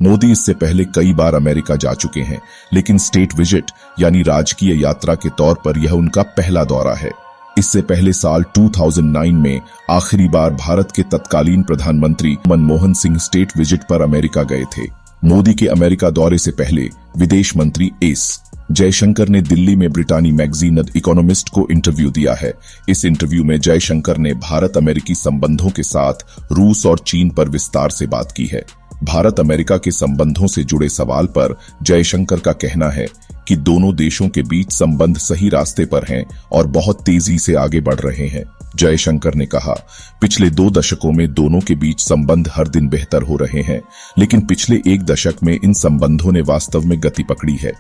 मोदी इससे पहले कई बार अमेरिका जा चुके हैं, लेकिन स्टेट विजिट यानी राजकीय यात्रा के तौर पर यह उनका पहला दौरा है। इससे पहले साल 2009 में आखिरी बार भारत के तत्कालीन प्रधानमंत्री मनमोहन सिंह स्टेट विजिट पर अमेरिका गए थे। मोदी के अमेरिका दौरे से पहले विदेश मंत्री एस जयशंकर ने दिल्ली में ब्रिटानी मैगजीन द इकोनॉमिस्ट को इंटरव्यू दिया है। इस इंटरव्यू में जयशंकर ने भारत अमेरिकी संबंधों के साथ रूस और चीन पर विस्तार से बात की है। भारत अमेरिका के संबंधों से जुड़े सवाल पर जयशंकर का कहना है कि दोनों देशों के बीच संबंध सही रास्ते पर हैं और बहुत तेजी से आगे बढ़ रहे हैं। जयशंकर ने कहा, पिछले 2 दशकों में दोनों के बीच संबंध हर दिन बेहतर हो रहे हैं, लेकिन पिछले 1 दशक में इन संबंधों ने वास्तव में गति पकड़ी है।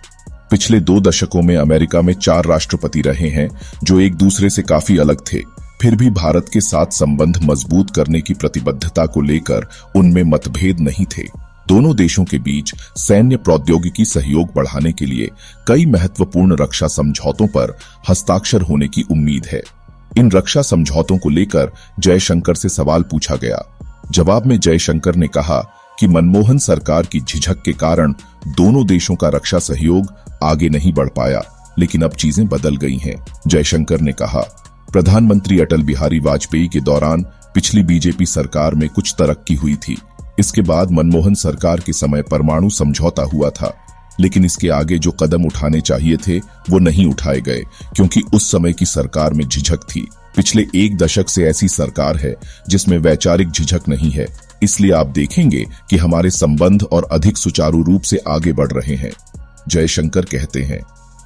पिछले 2 दशकों में अमेरिका में 4 राष्ट्रपति रहे हैं जो एक दूसरे से काफी अलग थे। फिर भी भारत के साथ संबंध मजबूत करने की प्रतिबद्धता को लेकर उनमें मतभेद नहीं थे। दोनों देशों के बीच सैन्य प्रौद्योगिकी सहयोग बढ़ाने के लिए कई महत्वपूर्ण रक्षा समझौतों पर हस्ताक्षर होने की उम्मीद है। इन रक्षा समझौतों को लेकर जयशंकर से सवाल पूछा गया। जवाब में जयशंकर ने कहा कि मनमोहन सरकार की झिझक के कारण दोनों देशों का रक्षा सहयोग आगे नहीं बढ़ पाया, लेकिन अब चीजें बदल गई हैं। जयशंकर ने कहा, प्रधानमंत्री अटल बिहारी वाजपेयी के दौरान पिछली बीजेपी सरकार में कुछ तरक्की हुई थी। इसके बाद मनमोहन सरकार के समय परमाणु समझौता हुआ था, लेकिन इसके आगे जो कदम उठाने चाहिए थे वो नहीं उठाए गए, क्योंकि उस समय की सरकार में झिझक थी। पिछले 1 दशक से ऐसी सरकार है जिसमें वैचारिक झिझक नहीं है, इसलिए आप देखेंगे कि हमारे संबंध और अधिक सुचारू रूप से आगे बढ़ रहे हैं। जयशंकर कहते हैं,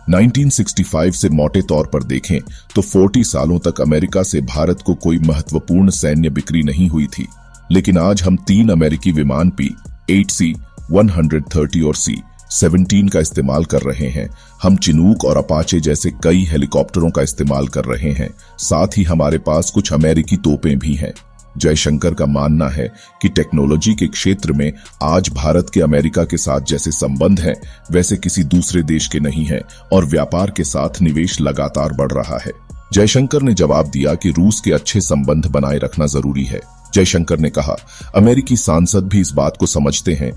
1965 से मोटे तौर पर देखें तो 40 सालों तक अमेरिका से भारत को कोई महत्वपूर्ण सैन्य बिक्री नहीं हुई थी, लेकिन आज हम 3 अमेरिकी विमान P-8C 130 और C-17 का इस्तेमाल कर रहे हैं। हम चिनूक और अपाचे जैसे कई हेलीकॉप्टरों का इस्तेमाल कर रहे हैं। साथ ही हमारे पास कुछ अमेरिकी तोपें भी हैं। जयशंकर का मानना है कि टेक्नोलॉजी के क्षेत्र में आज भारत के अमेरिका के साथ जैसे संबंध हैं, वैसे किसी दूसरे देश के नहीं हैं और व्यापार के साथ निवेश लगातार बढ़ रहा है। जयशंकर ने जवाब दिया कि रूस के अच्छे संबंध बनाए रखना जरूरी है। जयशंकर ने कहा, अमेरिकी सांसद भी इस बात को समझते हैं।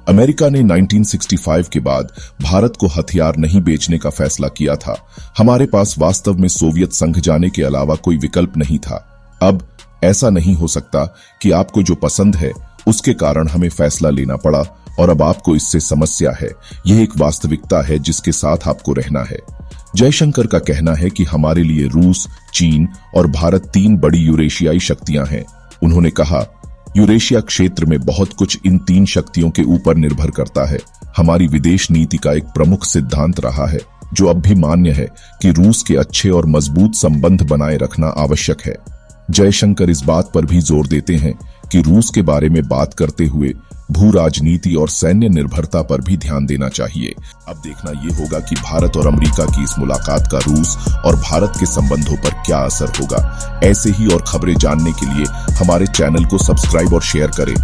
अमेरिका ने 1965 के बाद भारत को हथियार नहीं बेचने का फैसला किया था। हमारे पास वास्तव में सोवियत संघ जाने के अलावा कोई विकल्प नहीं था। अब ऐसा नहीं हो सकता कि आपको जो पसंद है उसके कारण हमें फैसला लेना पड़ा और अब आपको इससे समस्या है। यह एक वास्तविकता है जिसके साथ आपको रहना है। जयशंकर का कहना है कि हमारे लिए रूस, चीन और भारत 3 बड़ी यूरेशियाई शक्तियां हैं। उन्होंने कहा, यूरेशिया क्षेत्र में बहुत कुछ इन 3 शक्तियों के ऊपर निर्भर करता है। हमारी विदेश नीति का एक प्रमुख सिद्धांत रहा है, जो अब भी मान्य है, कि रूस के अच्छे और मजबूत संबंध बनाए रखना आवश्यक है। जयशंकर इस बात पर भी जोर देते हैं कि रूस के बारे में बात करते हुए भू राजनीति और सैन्य निर्भरता पर भी ध्यान देना चाहिए। अब देखना ये होगा कि भारत और अमेरिका की इस मुलाकात का रूस और भारत के संबंधों पर क्या असर होगा। ऐसे ही और खबरें जानने के लिए हमारे चैनल को सब्सक्राइब और शेयर करें।